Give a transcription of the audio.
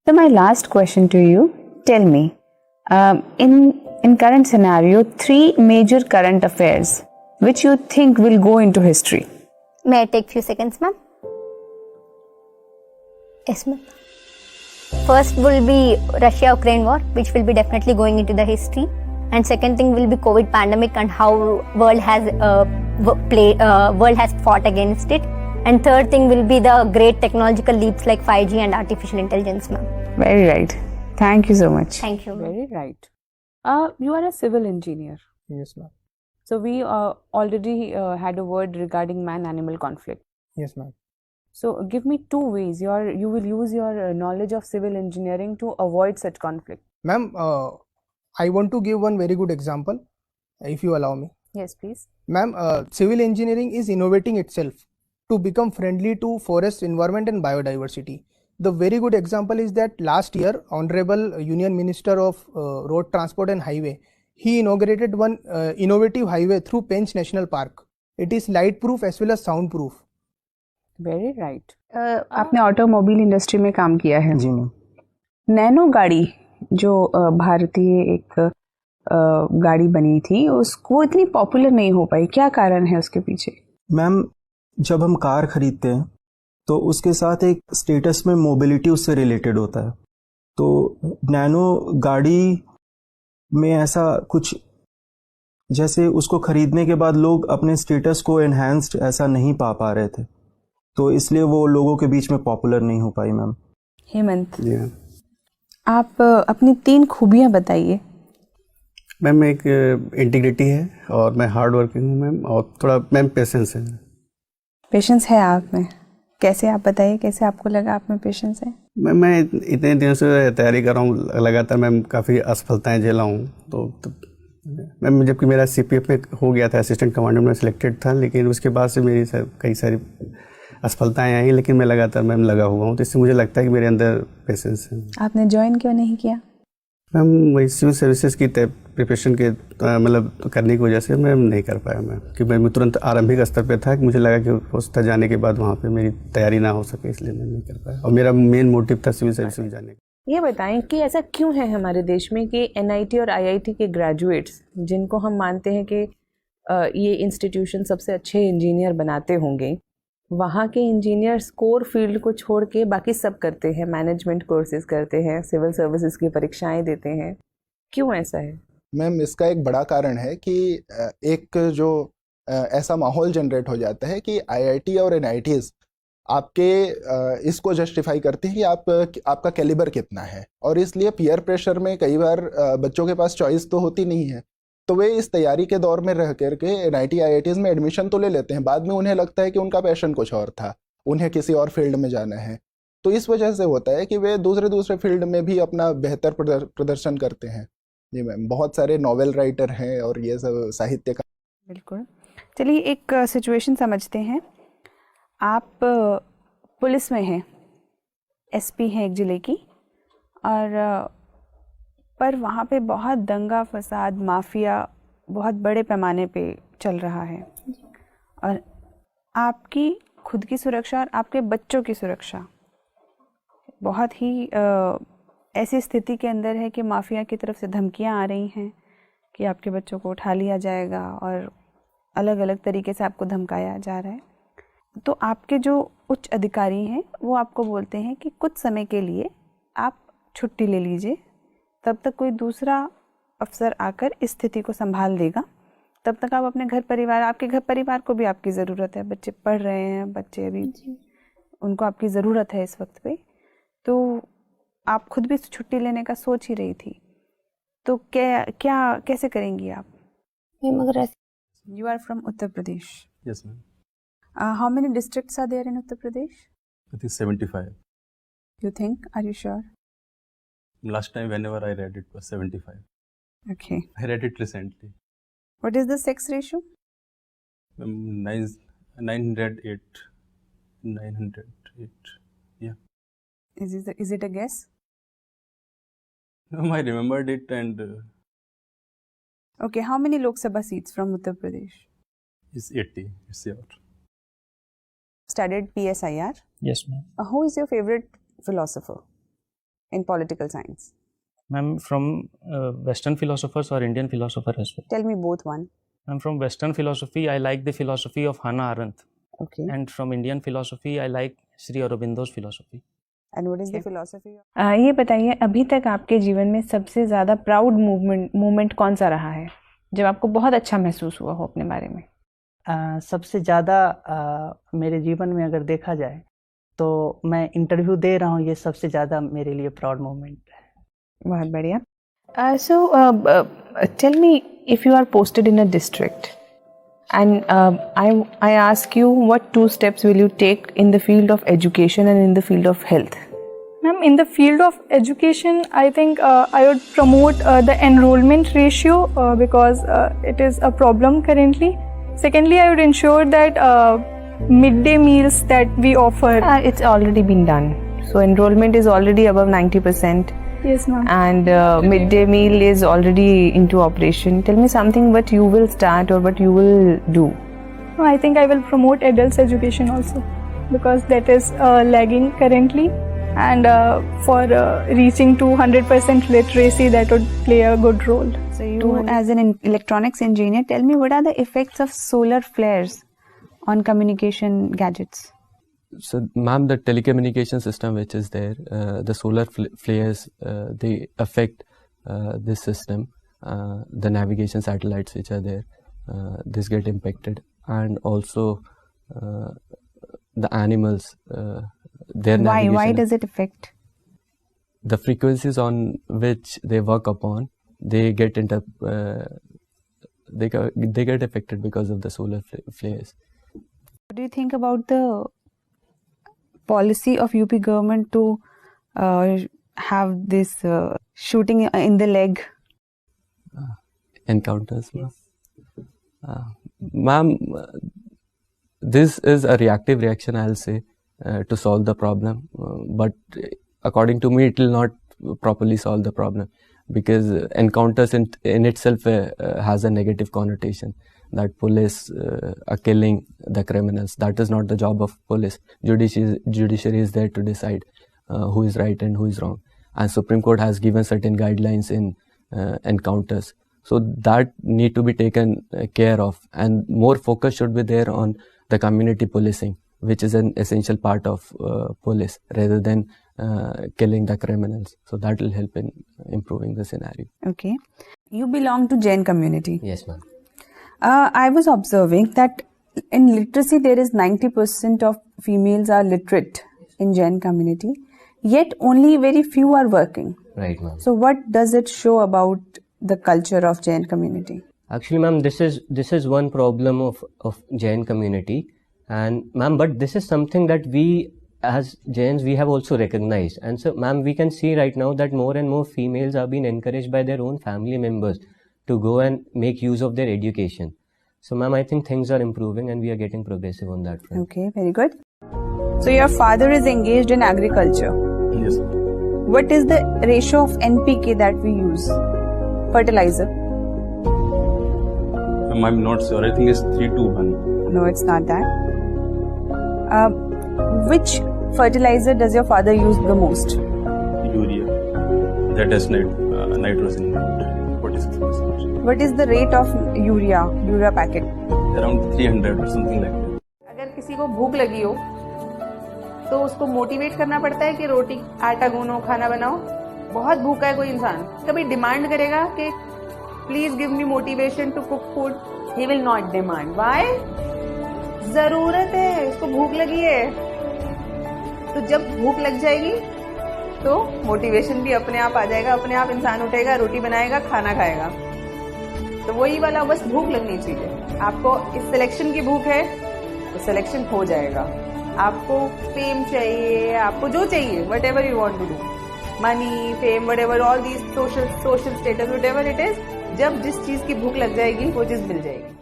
So my last question to you, tell me, in current scenario, 3 major current affairs which you think will go into history. May I take few seconds, ma'am? Yes, ma'am. First will be Russia-Ukraine war, which will be definitely going into the history. And second thing will be COVID pandemic and how world has fought against it. And third thing will be the great technological leaps like 5G and artificial intelligence, ma'am. Very right. Thank you so much. Thank you, ma'am. Very right. You are a civil engineer. Yes, ma'am. So we already had a word regarding man-animal conflict. Yes, ma'am. So give me 2 ways you will use your knowledge of civil engineering to avoid such conflict. Ma'am, I want to give one very good example, if you allow me. Yes, please. Ma'am, civil engineering is innovating itself to become friendly to forest, environment and biodiversity. The very good example is that last year, Honorable Union Minister of Road Transport and Highway, he inaugurated one innovative highway through Pench National Park. It is light proof as well as sound proof. Very right. आपने automobile industry में काम किया है जी ma'am. Nano गाड़ी जो भारतीय एक गाड़ी बनी थी उसको इतनी पॉपुलर नहीं हो पाई, क्या कारण है उसके पीछे? मैम, जब हम कार खरीदते हैं तो उसके साथ एक स्टेटस में मोबिलिटी उससे रिलेटेड होता है. तो नैनो गाड़ी में ऐसा कुछ, जैसे उसको खरीदने के बाद लोग अपने स्टेटस को एनहांस्ड ऐसा नहीं पा रहे थे, तो इसलिए वो लोगों के बीच में पॉपुलर नहीं हो पाई. मैम हेमंत, जी आप अपनी 3 खूबियां बताइए. मैम, एक इंटीग्रिटी है और मैं हार्ड वर्किंग हूँ मैम, और थोड़ा मैम पेशेंस है. पेशेंस है आप में? कैसे, आप बताइए कैसे आपको लगा आप में पेशेंस है? मैं इतने दिनों से तैयारी कर रहा हूँ लगातार मैम, काफ़ी असफलताएं झेला हूँ. तो मैम, जबकि मेरा CPF में हो गया था, असिस्टेंट कमांडर में सिलेक्टेड था, लेकिन उसके बाद से मेरी कई सारी असफलताएं आई, लेकिन मैं लगातार मैम लगा हुआ हूँ. तो इससे मुझे लगता है कि मेरे अंदर पेशेंस है. आपने ज्वाइन क्यों नहीं किया? मैम, वही सिविल सर्विसेज की प्रिपरेशन के मतलब करने की वजह से मैं नहीं कर पाया मैम, कि मैं तुरंत आरंभिक स्तर पे था कि मुझे लगा कि होस्ता जाने के बाद वहाँ पे मेरी तैयारी ना हो सके, इसलिए मैं नहीं कर पाया. और मेरा मेन मोटिव था सिविल सर्विस में जाने का. ये बताएं कि ऐसा क्यों है हमारे देश में कि NIT और IIT के ग्रेजुएट्स, जिनको हम मानते हैं कि ये इंस्टीट्यूशन सबसे अच्छे इंजीनियर बनाते होंगे, वहाँ के इंजीनियर्स कोर फील्ड को छोड़ के बाकी सब करते हैं, मैनेजमेंट कोर्सेज करते हैं, सिविल सर्विसेज की परीक्षाएं देते हैं. क्यों ऐसा है? मैम, इसका एक बड़ा कारण है कि एक जो ऐसा माहौल जनरेट हो जाता है कि IIT और NITs आपके इसको जस्टिफाई करते हैं कि आपका कैलिबर कितना है, और इसलिए पीयर प्रेशर में कई बार बच्चों के पास चॉइस तो होती नहीं है, तो वे इस तैयारी के दौर में रह करके NIT IITs में एडमिशन तो ले लेते हैं. बाद में उन्हें लगता है कि उनका पैशन कुछ और था, उन्हें किसी और फील्ड में जाना है. तो इस वजह से होता है कि वे दूसरे फील्ड में भी अपना बेहतर प्रदर्शन करते हैं. जी मैम, बहुत सारे नॉवेल राइटर हैं और ये सब साहित्य का. बिल्कुल. चलिए एक सिचुएशन समझते हैं. आप पुलिस में हैं, SP हैं एक ज़िले की, और पर वहाँ पे बहुत दंगा फसाद, माफिया बहुत बड़े पैमाने पे चल रहा है, और आपकी खुद की सुरक्षा और आपके बच्चों की सुरक्षा बहुत ही ऐसी स्थिति के अंदर है कि माफिया की तरफ से धमकियां आ रही हैं कि आपके बच्चों को उठा लिया जाएगा और अलग अलग तरीके से आपको धमकाया जा रहा है. तो आपके जो उच्च अधिकारी हैं वो आपको बोलते हैं कि कुछ समय के लिए आप छुट्टी ले लीजिए, तब तक कोई दूसरा अफसर आकर इस स्थिति को संभाल देगा, तब तक आप अपने घर परिवार, आपके घर परिवार को भी आपकी ज़रूरत है. बच्चे पढ़ रहे हैं, बच्चे अभी उनको आपकी ज़रूरत है इस वक्त पे. तो आप खुद भी छुट्टी लेने का सोच ही रही थी, तो कैसे करेंगी आप? You are from Uttar Pradesh. Yes, ma'am. How many districts are there in Uttar Pradesh? I think 75. You think, are you sure? Last time, whenever I read it, was 75. Okay. I read it recently. What is the sex ratio? 908. 908. Yeah. Is it a guess? I remembered it and Okay, how many Lok Sabha seats from Uttar Pradesh? it's 80. It's your. Studied PSIR. Yes, ma'am. Who is your favorite philosopher? in political science? Ma'am, from Western philosophers or Indian philosopher as well? Tell me both one. I'm from Western philosophy. I like the philosophy of Hannah Arendt. Okay. And from Indian philosophy, I like Sri Aurobindo's philosophy. And what is the philosophy? ये बताइए, अभी तक आपके जीवन में सबसे ज़्यादा proud moment कौन सा रहा है, जब आपको बहुत अच्छा महसूस हुआ हो अपने बारे में? सबसे ज़्यादा मेरे जीवन में अगर देखा जाए तो मैं इंटरव्यू दे रहा हूँ, ये सबसे ज़्यादा मेरे लिए प्राउड मोमेंट है. बहुत बढ़िया. So tell me, if you are posted in a district and I ask you, what 2 steps will you take in the field of education and in the field of health? Ma'am, in the field of education, I think I would promote the enrollment ratio because it is a problem currently. Secondly, I would ensure that midday meals that we offer. It's already been done. So enrollment is already above 90%. Yes, ma'am. And midday meal is already into operation. Tell me something what you will start or what you will do. I think I will promote adults education also because that is lagging currently. And for reaching to 100% literacy, that would play a good role. So you, as an electronics engineer, tell me what are the effects of solar flares on communication gadgets? So, ma'am, the telecommunication system which is there, the solar flares, they affect this system. The navigation satellites which are there, this get impacted, and also the animals. Their navigation. Why does it affect? The frequencies on which they work upon, they get they get affected because of the solar flares. What do you think about the policy of UP government to have this shooting in the leg? Encounters, ma'am. This is a reactive reaction, I'll say, to solve the problem. But according to me, it will not properly solve the problem because encounters in itself has a negative connotation. That police are killing the criminals. That is not the job of police. Judiciary is there to decide who is right and who is wrong. And Supreme Court has given certain guidelines in encounters. So that need to be taken care of, and more focus should be there on the community policing, which is an essential part of police, rather than killing the criminals. So that will help in improving the scenario. Okay. You belong to Jain community. Yes, ma'am. I was observing that in literacy there is 90% of females are literate in Jain community, yet only very few are working. Right, ma'am. So what does it show about the culture of Jain community? Actually, ma'am, this is one problem of Jain community, and ma'am, but this is something that we as Jains we have also recognized. And so, ma'am, we can see right now that more and more females are being encouraged by their own family members to go and make use of their education. So, ma'am, I think things are improving and we are getting progressive on that front. Okay, very good. So, your father is engaged in agriculture. Yes. What is the ratio of NPK that we use? Fertilizer? I'm not sure. I think it's 3-1. No, it's not that. Which fertilizer does your father use the most? Urea. That has nitrogen. 46%. What is the rate of urea packet? Around 300 or something like that. अगर किसी को भूख लगी हो तो उसको motivate करना पड़ता है कि रोटी आटा गूनो खाना बनाओ. बहुत भूखा है कोई इंसान, कभी डिमांड करेगा कि please give me motivation to cook food? He will not demand. Why? जरूरत है, उसको भूख लगी है. तो जब भूख लग जाएगी तो मोटिवेशन भी अपने आप आ जाएगा, अपने आप इंसान उठेगा, रोटी बनाएगा, खाना खाएगा. तो वही वाला बस भूख लगनी चाहिए. आपको इस सिलेक्शन की भूख है तो सिलेक्शन हो जाएगा. आपको फेम चाहिए, आपको जो चाहिए, whatever you want to do, money, fame, whatever, all these social status, whatever it is, जब जिस चीज की भूख लग जाएगी वो चीज मिल जाएगी.